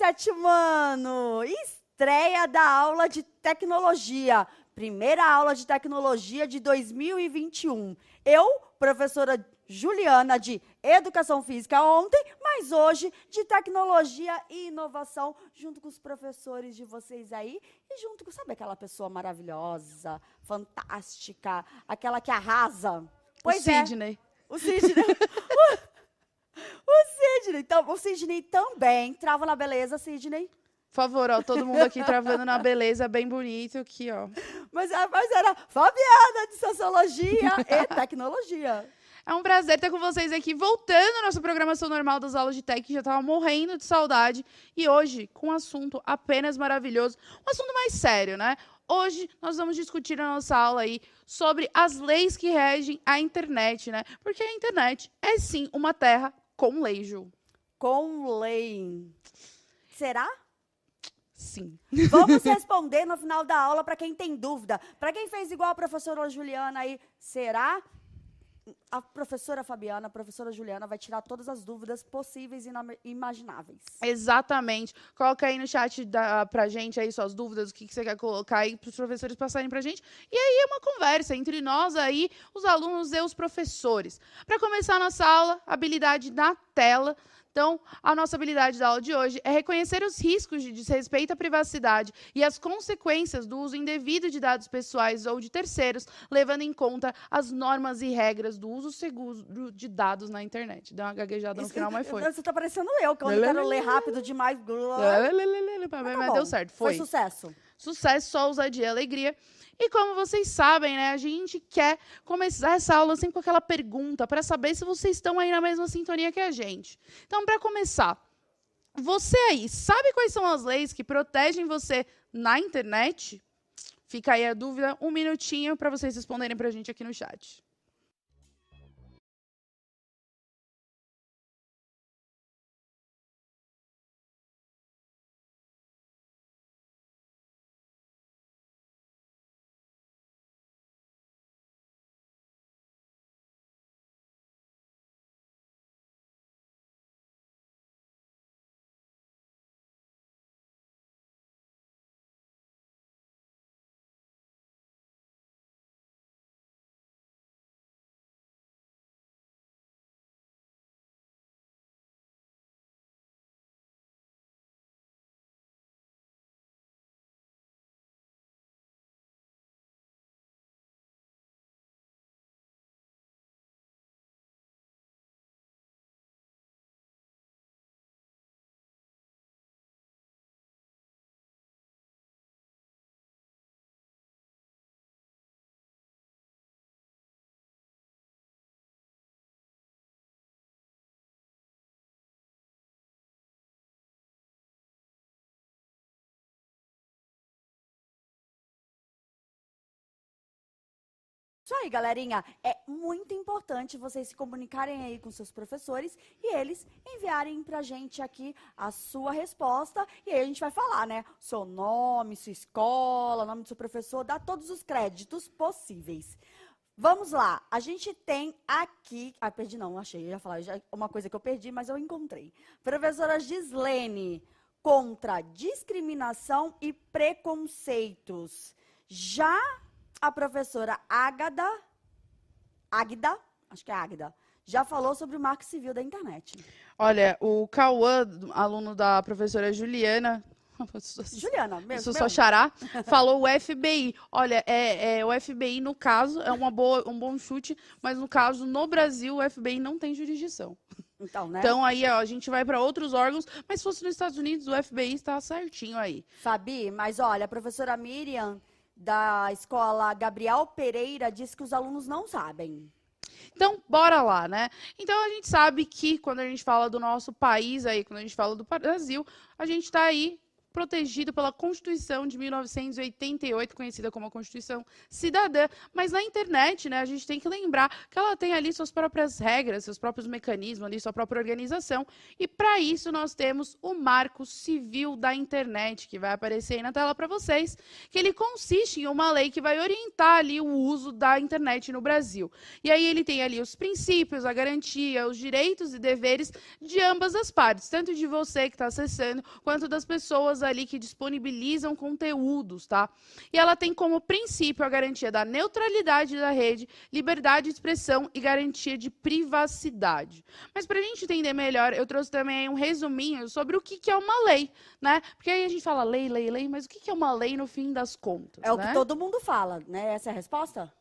sétimo ano! Estreia da aula de tecnologia. Primeira aula de tecnologia de 2021. Eu, professora Juliana, de Educação Física ontem, mas hoje de Tecnologia e Inovação, junto com os professores de vocês aí e junto com, sabe, aquela pessoa maravilhosa, fantástica, aquela que arrasa? Pois o Sidney. O Sidney. O Sidney. Então, o Sidney também. Trava na beleza, Sidney. Por favor, ó, todo mundo aqui travando na beleza, bem bonito aqui, ó. Mas era Fabiana, de Sociologia e Tecnologia. É um prazer estar com vocês aqui, voltando à nossa programação normal das aulas de tech, que já estava morrendo de saudade. E hoje, com um assunto apenas maravilhoso, um assunto mais sério, né? Hoje, nós vamos discutir na nossa aula aí sobre as leis que regem a internet, né? Porque a internet é, sim, uma terra com lei, Ju. Com lei. Será? Sim. Vamos responder no final da aula para quem tem dúvida. Para quem fez igual a professora Juliana aí, será? A professora Fabiana, a professora Juliana vai tirar todas as dúvidas possíveis e imagináveis. Exatamente. Coloca aí no chat pra gente aí suas dúvidas, o que você quer colocar aí para os professores passarem pra gente. E aí é uma conversa entre nós aí, os alunos e os professores. Para começar a nossa aula, habilidade na tela. Então, a nossa habilidade da aula de hoje é reconhecer os riscos de desrespeito à privacidade e as consequências do uso indevido de dados pessoais ou de terceiros, levando em conta as normas e regras do uso seguro de dados na internet. Deu uma gaguejada no final, mas foi. Você tá parecendo eu, que eu quero ler rápido demais. Mas deu certo, foi. Foi sucesso. Sucesso, só ousadia e alegria. E como vocês sabem, né, a gente quer começar essa aula sempre com aquela pergunta para saber se vocês estão aí na mesma sintonia que a gente. Então, para começar, você aí sabe quais são as leis que protegem você na internet? Fica aí a dúvida, um minutinho para vocês responderem para a gente aqui no chat. Isso aí, galerinha. É muito importante vocês se comunicarem aí com seus professores e eles enviarem pra gente aqui a sua resposta. E aí a gente vai falar, né? Seu nome, sua escola, nome do seu professor, dá todos os créditos possíveis. Vamos lá. A gente tem aqui... Ah, perdi não, achei. Eu ia falar uma coisa que eu perdi, mas eu encontrei. Professora Gislene, contra discriminação e preconceitos. Já a professora Águida, acho que é Águida, já falou sobre o marco civil da internet. Olha, o Cauã, aluno da professora Juliana, Juliana, mesmo. Só xará, falou o FBI. Olha, o FBI, no caso, é um bom chute, mas no caso, no Brasil, o FBI não tem jurisdição. Então, né? Então, aí, ó, a gente vai para outros órgãos, mas se fosse nos Estados Unidos, o FBI está certinho aí. Fabi, mas olha, a professora Miriam, da escola Gabriel Pereira, disse que os alunos não sabem. Então, bora lá, né? Então, a gente sabe que quando a gente fala do nosso país aí, quando a gente fala do Brasil, a gente está aí protegido pela Constituição de 1988, conhecida como a Constituição Cidadã. Mas na internet, né, a gente tem que lembrar que ela tem ali suas próprias regras, seus próprios mecanismos, ali, sua própria organização. E para isso nós temos o Marco Civil da Internet, que vai aparecer aí na tela para vocês, que ele consiste em uma lei que vai orientar ali o uso da internet no Brasil. E aí ele tem ali os princípios, a garantia, os direitos e deveres de ambas as partes, tanto de você que está acessando, quanto das pessoas ali que disponibilizam conteúdos, tá? E ela tem como princípio a garantia da neutralidade da rede, liberdade de expressão e garantia de privacidade. Mas para a gente entender melhor, eu trouxe também um resuminho sobre o que é uma lei, né? Porque aí a gente fala lei, lei, lei, mas o que é uma lei no fim das contas? É o né? que todo mundo fala, né? Essa é a resposta?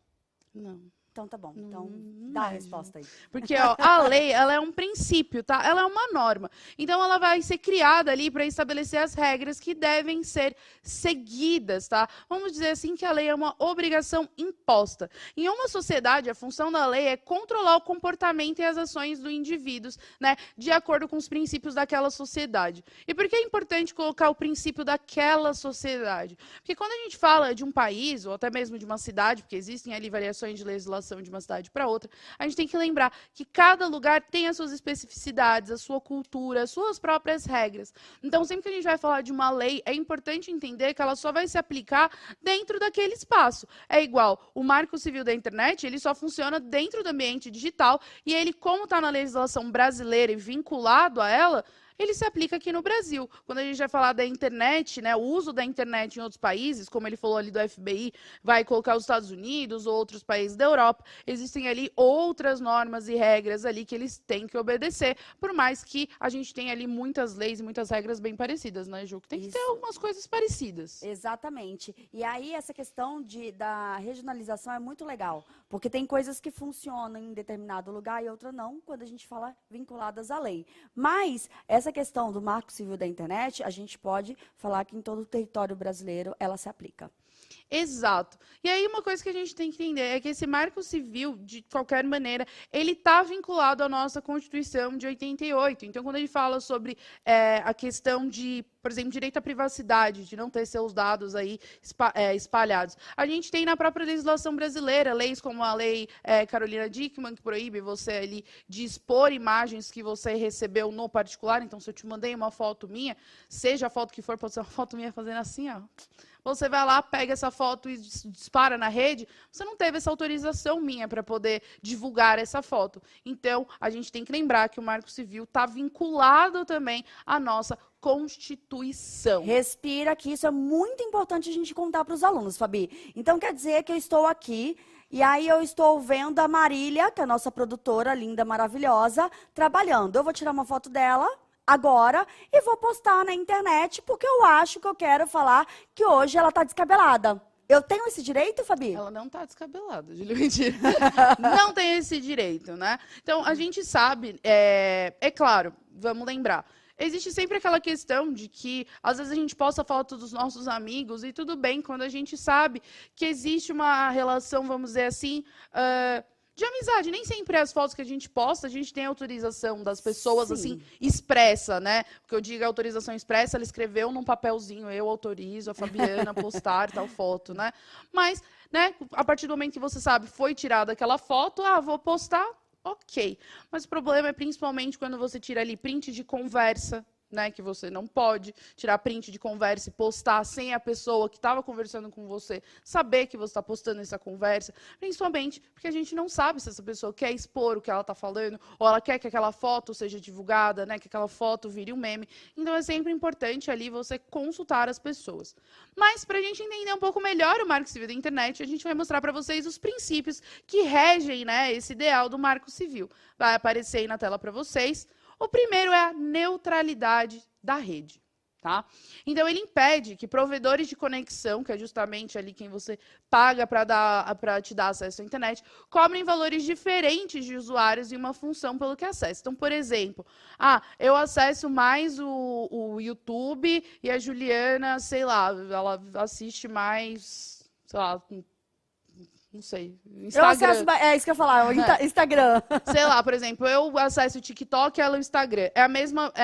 Não. Então tá bom. Então dá a resposta aí. Porque ó, a lei, ela é um princípio, tá? Ela é uma norma. Então ela vai ser criada ali para estabelecer as regras que devem ser seguidas, tá? Vamos dizer assim que a lei é uma obrigação imposta. Em uma sociedade, a função da lei é controlar o comportamento e as ações dos indivíduos, né, de acordo com os princípios daquela sociedade. E por que é importante colocar o princípio daquela sociedade? Porque quando a gente fala de um país ou até mesmo de uma cidade, porque existem ali variações de legislação de uma cidade para outra, a gente tem que lembrar que cada lugar tem as suas especificidades, a sua cultura, as suas próprias regras. Então, sempre que a gente vai falar de uma lei, é importante entender que ela só vai se aplicar dentro daquele espaço. É igual, o Marco Civil da Internet, ele só funciona dentro do ambiente digital e ele, como está na legislação brasileira e vinculado a ela, ele se aplica aqui no Brasil. Quando a gente vai falar da internet, né, o uso da internet em outros países, como ele falou ali do FBI, vai colocar os Estados Unidos ou outros países da Europa, existem ali outras normas e regras ali que eles têm que obedecer, por mais que a gente tenha ali muitas leis e muitas regras bem parecidas, né, Ju? Tem que ter algumas coisas parecidas. Exatamente. E aí essa questão da regionalização é muito legal, porque tem coisas que funcionam em determinado lugar e outra não, quando a gente fala vinculadas à lei. Mas essa questão do Marco Civil da Internet, a gente pode falar que em todo o território brasileiro ela se aplica. Exato. E aí uma coisa que a gente tem que entender é que esse Marco Civil, de qualquer maneira, ele está vinculado à nossa Constituição de 88. Então, quando a gente fala sobre a questão de, por exemplo, direito à privacidade, de não ter seus dados aí espalhados, a gente tem na própria legislação brasileira leis como a lei Carolina Dickmann, que proíbe você ali de expor imagens que você recebeu no particular. Então, se eu te mandei uma foto minha, seja a foto que for, pode ser uma foto minha fazendo assim, ó. Você vai lá, pega essa foto e dispara na rede, você não teve essa autorização minha para poder divulgar essa foto. Então, a gente tem que lembrar que o Marco Civil está vinculado também à nossa Constituição. Respira, que isso é muito importante a gente contar para os alunos, Fabi. Então, quer dizer que eu estou aqui, e aí eu estou vendo a Marília, que é a nossa produtora linda, maravilhosa, trabalhando. Eu vou tirar uma foto dela agora e vou postar na internet, porque eu acho que eu quero falar que hoje ela está descabelada. Eu tenho esse direito, Fabi? Ela não está descabelada, Júlia, mentira. Não tem esse direito, né? Então, a gente sabe, é claro, vamos lembrar, existe sempre aquela questão de que, às vezes, a gente posta foto dos nossos amigos, e tudo bem, quando a gente sabe que existe uma relação, vamos dizer assim, de amizade. Nem sempre as fotos que a gente posta, a gente tem autorização das pessoas, assim, expressa, né? Porque eu digo autorização expressa, ela escreveu num papelzinho, eu autorizo a Fabiana a postar tal foto, né? Mas, né, a partir do momento que você sabe, foi tirada aquela foto, vou postar, ok. Mas o problema é principalmente quando você tira ali print de conversa, né, que você não pode tirar print de conversa e postar sem a pessoa que estava conversando com você saber que você está postando essa conversa, principalmente porque a gente não sabe se essa pessoa quer expor o que ela está falando, ou ela quer que aquela foto seja divulgada, né, que aquela foto vire um meme. Então é sempre importante ali você consultar as pessoas. Mas para a gente entender um pouco melhor o Marco Civil da Internet, a gente vai mostrar para vocês os princípios que regem, né, esse ideal do Marco Civil. Vai aparecer aí na tela para vocês. O primeiro é a neutralidade da rede, tá? Então, ele impede que provedores de conexão, que é justamente ali quem você paga para te dar acesso à internet, cobrem valores diferentes de usuários em uma função pelo que acessa. Então, por exemplo, eu acesso mais o YouTube e a Juliana, sei lá, ela assiste mais, sei lá, não sei, Instagram. É isso que eu ia falar, o Instagram. Sei lá, por exemplo, eu acesso o TikTok e ela o Instagram. É a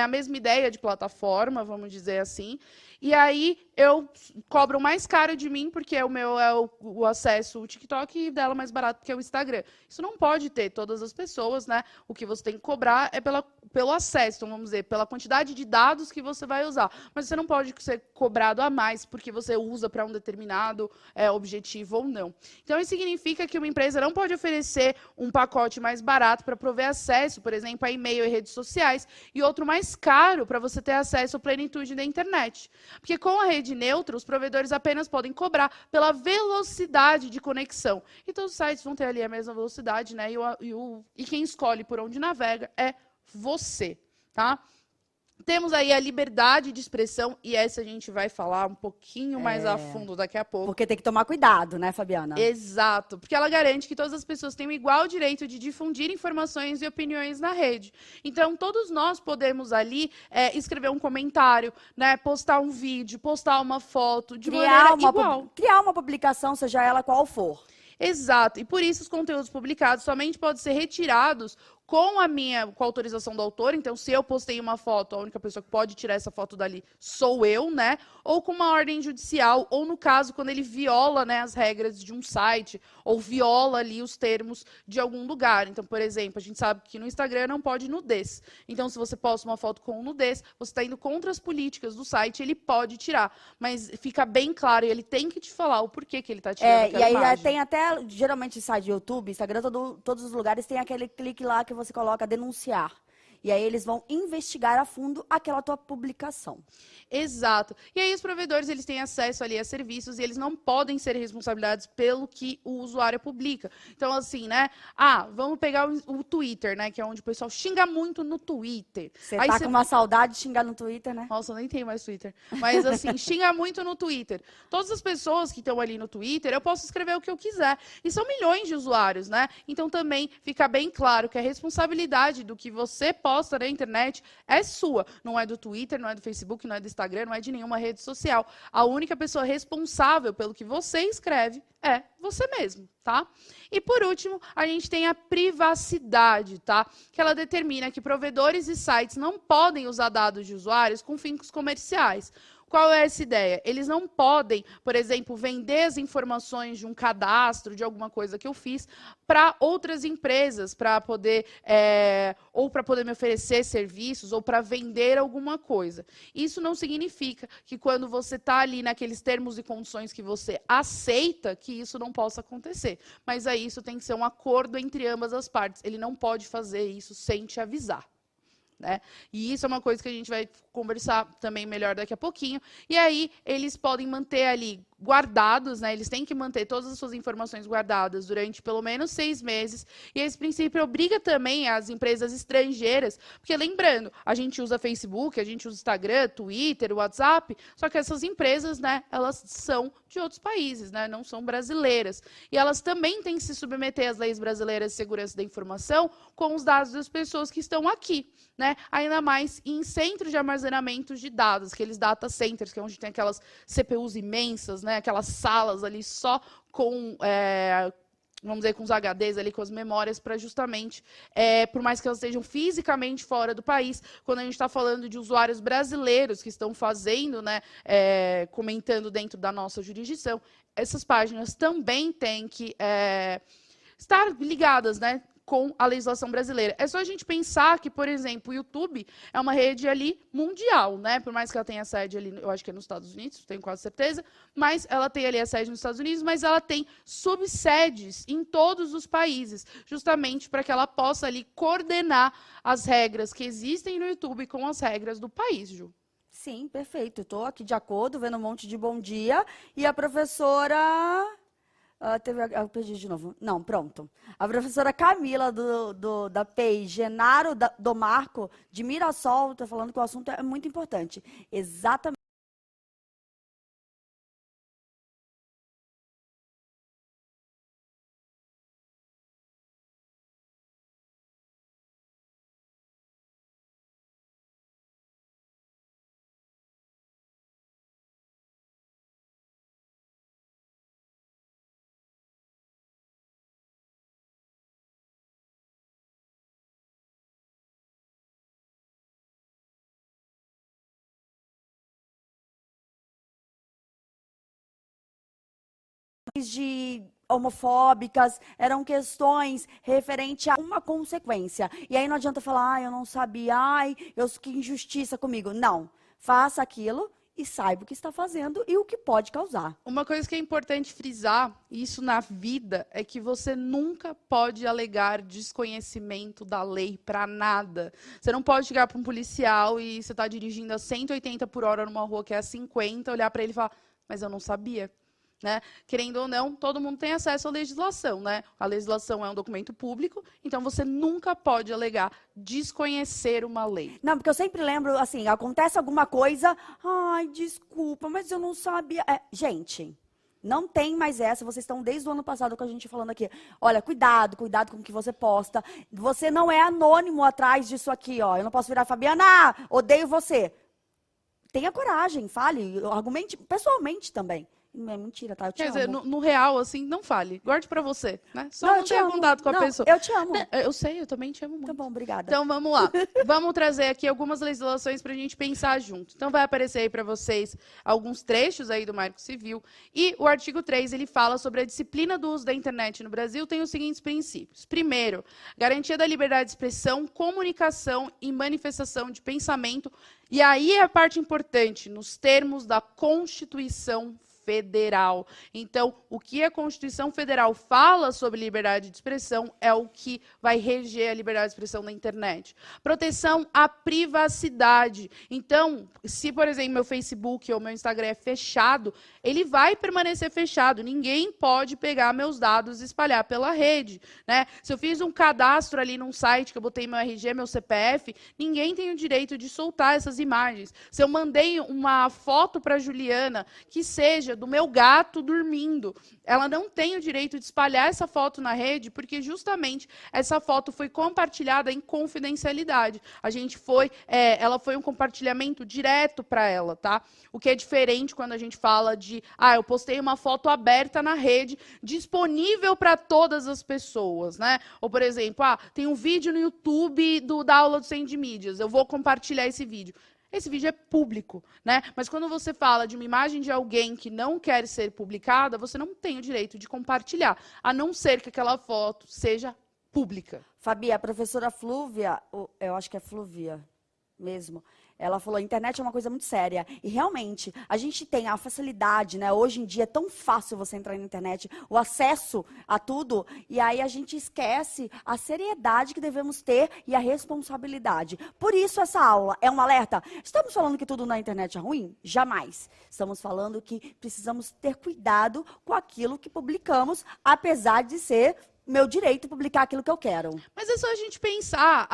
mesma ideia de plataforma, vamos dizer assim. e aí eu cobro mais caro de mim, porque o meu é o acesso ao TikTok, e dela mais barato, porque é o Instagram. Isso não pode ter todas as pessoas, né? O que você tem que cobrar é pelo acesso, então vamos dizer, pela quantidade de dados que você vai usar. Mas você não pode ser cobrado a mais porque você usa para um determinado objetivo ou não. Então, isso significa que uma empresa não pode oferecer um pacote mais barato para prover acesso, por exemplo, a e-mail e redes sociais, e outro mais caro para você ter acesso à plenitude da internet. Porque com a rede neutra, os provedores apenas podem cobrar pela velocidade de conexão. Então, os sites vão ter ali a mesma velocidade, né? E quem escolhe por onde navega é você, tá? Temos aí a liberdade de expressão, e essa a gente vai falar um pouquinho mais a fundo daqui a pouco. Porque tem que tomar cuidado, né, Fabiana? Exato, porque ela garante que todas as pessoas têm o igual direito de difundir informações e opiniões na rede. Então, todos nós podemos ali escrever um comentário, né, postar um vídeo, postar uma foto, de maneira igual. Criar uma publicação, seja ela qual for. Exato, e por isso os conteúdos publicados somente podem ser retirados com a autorização do autor. Então, se eu postei uma foto, a única pessoa que pode tirar essa foto dali sou eu, né? Ou com uma ordem judicial, ou no caso, quando ele viola, né, as regras de um site, ou viola ali os termos de algum lugar. Então, por exemplo, a gente sabe que no Instagram não pode nudez. Então, se você posta uma foto com nudez, você está indo contra as políticas do site, ele pode tirar. Mas fica bem claro, e ele tem que te falar o porquê que ele está tirando aquela imagem. E aí tem até, geralmente, site de YouTube, Instagram, todos os lugares tem aquele clique lá que você coloca denunciar. E aí eles vão investigar a fundo aquela tua publicação. Exato. E aí os provedores, eles têm acesso ali a serviços e eles não podem ser responsabilizados pelo que o usuário publica. Então, assim, né? Vamos pegar o Twitter, né? Que é onde o pessoal xinga muito no Twitter. Você tá com uma saudade de xingar no Twitter, né? Nossa, eu nem tenho mais Twitter. Mas, assim, xinga muito no Twitter. Todas as pessoas que estão ali no Twitter, eu posso escrever o que eu quiser. E são milhões de usuários, né? Então, também fica bem claro que a responsabilidade do que você posta na internet é sua. Não é do Twitter, não é do Facebook, não é do Instagram, não é de nenhuma rede social. A única pessoa responsável pelo que você escreve é você mesmo, tá? E por último, a gente tem a privacidade, tá? Que ela determina que provedores e sites não podem usar dados de usuários com fins comerciais. Qual é essa ideia? Eles não podem, por exemplo, vender as informações de um cadastro, de alguma coisa que eu fiz, para outras empresas, para poder, ou para poder me oferecer serviços, ou para vender alguma coisa. Isso não significa que quando você está ali naqueles termos e condições que você aceita, que isso não possa acontecer. Mas aí isso tem que ser um acordo entre ambas as partes. Ele não pode fazer isso sem te avisar. Né? E isso é uma coisa que a gente vai conversar também melhor daqui a pouquinho. E aí, eles podem manter ali guardados, né? Eles têm que manter todas as suas informações guardadas durante pelo menos 6 meses. E esse princípio obriga também as empresas estrangeiras, porque lembrando, a gente usa Facebook, a gente usa Instagram, Twitter, WhatsApp, só que essas empresas, né, elas são de outros países, né? Não são brasileiras. E elas também têm que se submeter às leis brasileiras de segurança da informação com os dados das pessoas que estão aqui, né? Ainda mais em centros de armazenamento de dados, aqueles data centers, que é onde tem aquelas CPUs imensas, né? Aquelas salas ali só com, vamos dizer, com os HDs ali, com as memórias, para justamente, por mais que elas estejam fisicamente fora do país, quando a gente está falando de usuários brasileiros que estão fazendo, né, comentando dentro da nossa jurisdição, essas páginas também têm que estar ligadas, né, com a legislação brasileira. É só a gente pensar que, por exemplo, o YouTube é uma rede ali mundial, né? Por mais que ela tenha sede ali, eu acho que é nos Estados Unidos, tenho quase certeza, mas ela tem ali a sede nos Estados Unidos, mas ela tem subsedes em todos os países, justamente para que ela possa ali coordenar as regras que existem no YouTube com as regras do país, Ju. Sim, perfeito. Estou aqui de acordo, vendo um monte de bom dia. E a professora... eu perdi de novo. Não, pronto. A professora Camila, da PEI, Genaro do Marco, de Mirassol, está falando que o assunto é muito importante. Exatamente. questões de homofóbicas, eram questões referente a uma consequência. E aí não adianta falar, eu não sabia, que injustiça comigo. Não, faça aquilo e saiba o que está fazendo e o que pode causar. Uma coisa que é importante frisar, isso na vida, é que você nunca pode alegar desconhecimento da lei para nada. Você não pode chegar para um policial e você está dirigindo a 180 por hora numa rua que é a 50, olhar para ele e falar, mas eu não sabia. Né? Querendo ou não, todo mundo tem acesso à legislação, né? A legislação é um documento público, então você nunca pode alegar desconhecer uma lei. Não, porque eu sempre lembro, assim, acontece alguma coisa, desculpa, mas eu não sabia. Gente, não tem mais essa, vocês estão desde o ano passado com a gente falando aqui. Olha, cuidado com o que você posta. Você não é anônimo atrás disso aqui, ó. Eu não posso virar Fabiana, odeio você. Tenha coragem, fale, argumente pessoalmente também. Não é mentira, tá? Eu te amo. Quer dizer, no real, assim, não fale. Guarde pra você, né? Só não tenha contato com a pessoa. Eu te amo. Eu sei, eu também te amo muito. Tá bom, obrigada. Então, vamos lá. Vamos trazer aqui algumas legislações pra gente pensar junto. Então, vai aparecer aí pra vocês alguns trechos aí do Marco Civil. E o artigo 3, ele fala sobre a disciplina do uso da internet no Brasil, tem os seguintes princípios. Primeiro, garantia da liberdade de expressão, comunicação e manifestação de pensamento. E aí é a parte importante, nos termos da Constituição Federal. Então, o que a Constituição Federal fala sobre liberdade de expressão é o que vai reger a liberdade de expressão na internet. Proteção à privacidade. Então, se, por exemplo, meu Facebook ou meu Instagram é fechado, ele vai permanecer fechado. Ninguém pode pegar meus dados e espalhar pela rede, né? Se eu fiz um cadastro ali num site que eu botei meu RG, meu CPF, ninguém tem o direito de soltar essas imagens. Se eu mandei uma foto para Juliana, que seja do meu gato dormindo, ela não tem o direito de espalhar essa foto na rede, porque justamente essa foto foi compartilhada em confidencialidade. Ela foi um compartilhamento direto para ela, tá? O que é diferente quando a gente fala de, eu postei uma foto aberta na rede, disponível para todas as pessoas, né? Ou, por exemplo, tem um vídeo no YouTube da aula do Centro de Mídias, eu vou compartilhar esse vídeo. Esse vídeo é público, né? Mas quando você fala de uma imagem de alguém que não quer ser publicada, você não tem o direito de compartilhar, a não ser que aquela foto seja pública. Fabi, a professora Flúvia, eu acho que é Flúvia mesmo, ela falou, a internet é uma coisa muito séria. E realmente, a gente tem a facilidade, né? Hoje em dia é tão fácil você entrar na internet, o acesso a tudo, e aí a gente esquece a seriedade que devemos ter e a responsabilidade. Por isso essa aula é um alerta. Estamos falando que tudo na internet é ruim? Jamais. Estamos falando que precisamos ter cuidado com aquilo que publicamos, apesar de ser meu direito publicar aquilo que eu quero. Mas é só a gente pensar,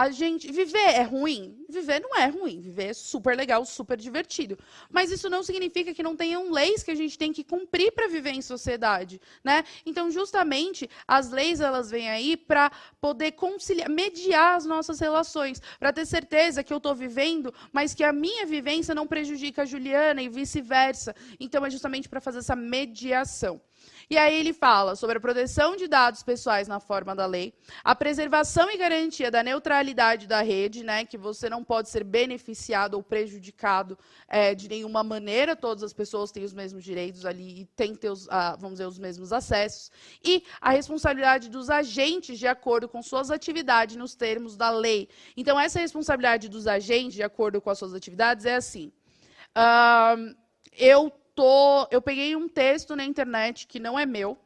viver é ruim? Viver não é ruim, viver é super legal, super divertido. Mas isso não significa que não tenham leis que a gente tem que cumprir para viver em sociedade, né? Então, justamente, as leis, elas vêm aí para poder conciliar, mediar as nossas relações, para ter certeza que eu estou vivendo, mas que a minha vivência não prejudica a Juliana e vice-versa. Então, é justamente para fazer essa mediação. E aí ele fala sobre a proteção de dados pessoais na forma da lei, a preservação e garantia da neutralidade da rede, né, que você não pode ser beneficiado ou prejudicado de nenhuma maneira, todas as pessoas têm os mesmos direitos ali e têm que ter, os mesmos acessos, e a responsabilidade dos agentes de acordo com suas atividades nos termos da lei. Então, essa responsabilidade dos agentes de acordo com as suas atividades é assim, eu peguei um texto na internet que não é meu.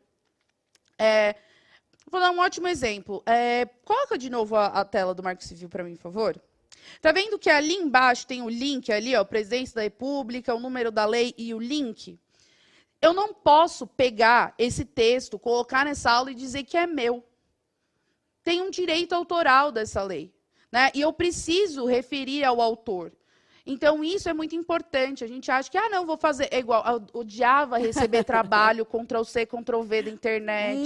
Vou dar um ótimo exemplo. Coloca de novo a tela do Marco Civil para mim, por favor. Tá vendo que ali embaixo tem o link ali, ó, Presidência da República, o número da lei e o link? Eu não posso pegar esse texto, colocar nessa aula e dizer que é meu. Tem um direito autoral dessa lei, né? E eu preciso referir ao autor. Então, isso é muito importante. A gente acha que, não, vou fazer... É igual, eu odiava receber trabalho, Ctrl+C, Ctrl+V da internet.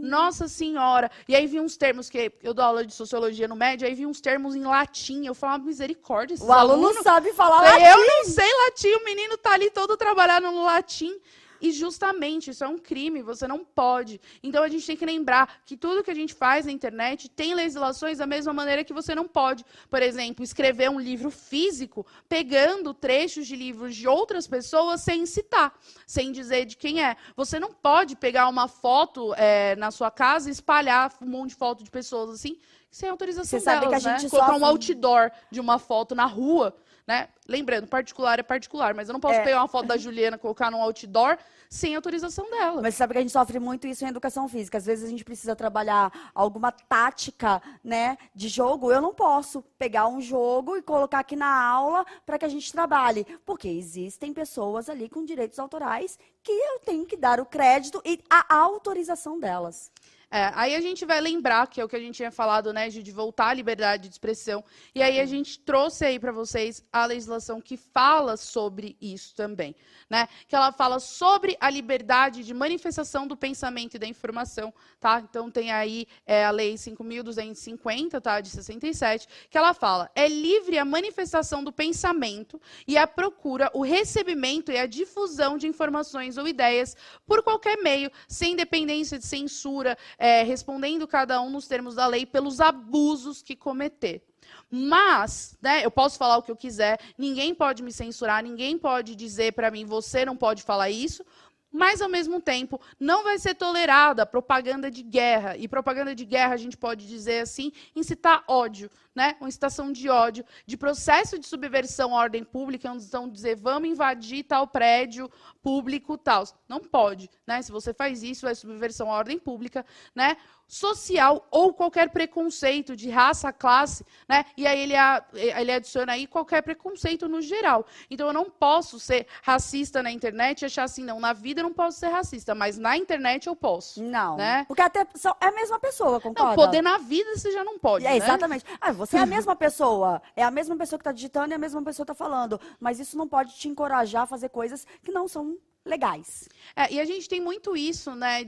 Nossa Senhora! E aí vi uns termos, que eu dou aula de sociologia no médio, aí vi uns termos em latim. Eu falava, misericórdia, esses o aluno alunos... sabe falar latim. Eu não sei latim, o menino tá ali todo trabalhando no latim. E justamente isso é um crime, você não pode. Então a gente tem que lembrar que tudo que a gente faz na internet tem legislações da mesma maneira que você não pode, por exemplo, escrever um livro físico pegando trechos de livros de outras pessoas sem citar, sem dizer de quem é. Você não pode pegar uma foto na sua casa e espalhar um monte de foto de pessoas assim, sem autorização delas, né? Colocar um outdoor de uma foto na rua, né? Lembrando, particular é particular, mas eu não posso pegar uma foto da Juliana e colocar num outdoor sem autorização dela. Mas sabe que a gente sofre muito isso em educação física. Às vezes a gente precisa trabalhar alguma tática, né, de jogo. Eu não posso pegar um jogo e colocar aqui na aula para que a gente trabalhe. Porque existem pessoas ali com direitos autorais que eu tenho que dar o crédito e a autorização delas. Aí a gente vai lembrar, que é o que a gente tinha falado, né, de voltar à liberdade de expressão. E aí a gente trouxe aí para vocês a legislação que fala sobre isso também, né? Que ela fala sobre a liberdade de manifestação do pensamento e da informação, tá? Então tem aí a Lei 5.250, tá, de 67, que ela fala: é livre a manifestação do pensamento e a procura, o recebimento e a difusão de informações ou ideias por qualquer meio, sem dependência de censura, respondendo cada um nos termos da lei pelos abusos que cometer. Mas, né, eu posso falar o que eu quiser, ninguém pode me censurar, ninguém pode dizer para mim, você não pode falar isso, mas, ao mesmo tempo, não vai ser tolerada propaganda de guerra. E propaganda de guerra, a gente pode dizer assim, incitar ódio, né? Uma incitação de ódio, de processo de subversão à ordem pública, onde estão dizer, vamos invadir tal prédio público, tal. Não pode, né? Se você faz isso, é subversão à ordem pública, né? Social ou qualquer preconceito de raça, classe, né? E aí ele adiciona aí qualquer preconceito no geral. Então eu não posso ser racista na internet e achar assim, não, na vida eu não posso ser racista, mas na internet eu posso. Não, né? porque até é a mesma pessoa, concorda? Não, poder na vida você já não pode, né? Exatamente. Você é a mesma pessoa, é a mesma pessoa que está digitando e a mesma pessoa que está falando, mas isso não pode te encorajar a fazer coisas que não são legais. E a gente tem muito isso, né?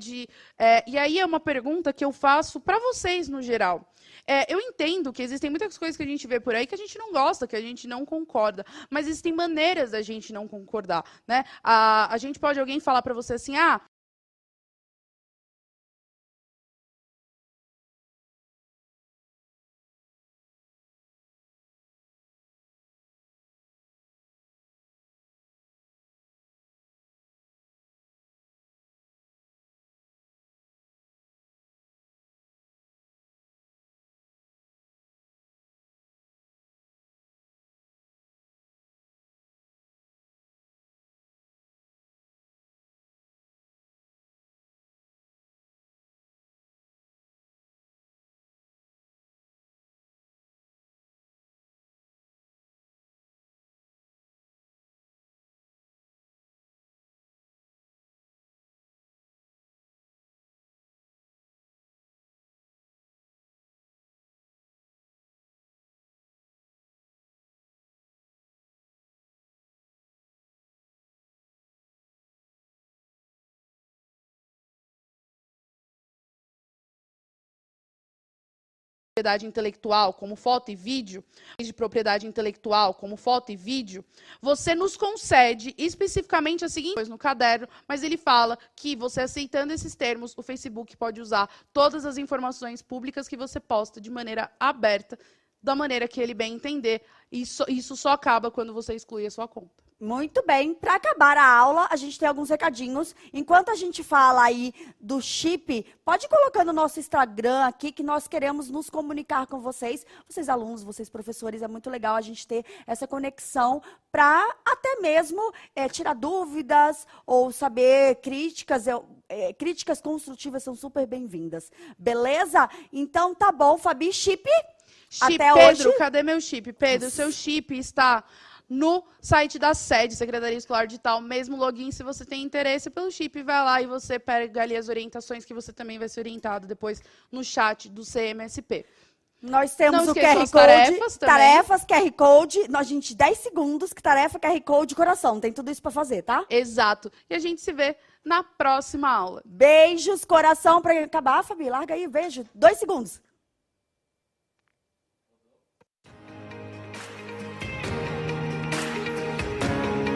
E aí é uma pergunta que eu faço para vocês no geral. Eu entendo que existem muitas coisas que a gente vê por aí que a gente não gosta, que a gente não concorda, mas existem maneiras da gente não concordar, né? A gente pode alguém falar para você assim, propriedade intelectual, como foto e vídeo, de propriedade intelectual, como foto e vídeo, você nos concede especificamente a seguinte coisa no caderno, mas ele fala que você aceitando esses termos, o Facebook pode usar todas as informações públicas que você posta de maneira aberta, da maneira que ele bem entender. Isso só acaba quando você exclui a sua conta. Muito bem. Para acabar a aula, a gente tem alguns recadinhos. Enquanto a gente fala aí do chip, pode ir colocando o nosso Instagram aqui, que nós queremos nos comunicar com vocês. Vocês alunos, vocês professores, é muito legal a gente ter essa conexão para até mesmo tirar dúvidas ou saber críticas. Críticas construtivas são super bem-vindas. Beleza? Então tá bom, Fabi, chip. Até Pedro, hoje. cadê meu chip? Pedro, seu chip está no site da sede, Secretaria Escolar Digital, mesmo login. Se você tem interesse pelo chip, vai lá e você pega ali as orientações que você também vai ser orientado depois no chat do CMSP. Nós temos Não o QR Code, tarefas, QR Code, gente, 10 segundos, que tarefa, QR Code, coração, tem tudo isso para fazer, tá? Exato. E a gente se vê na próxima aula. Beijos, coração, para acabar, Fabi, larga aí, beijo, 2 segundos.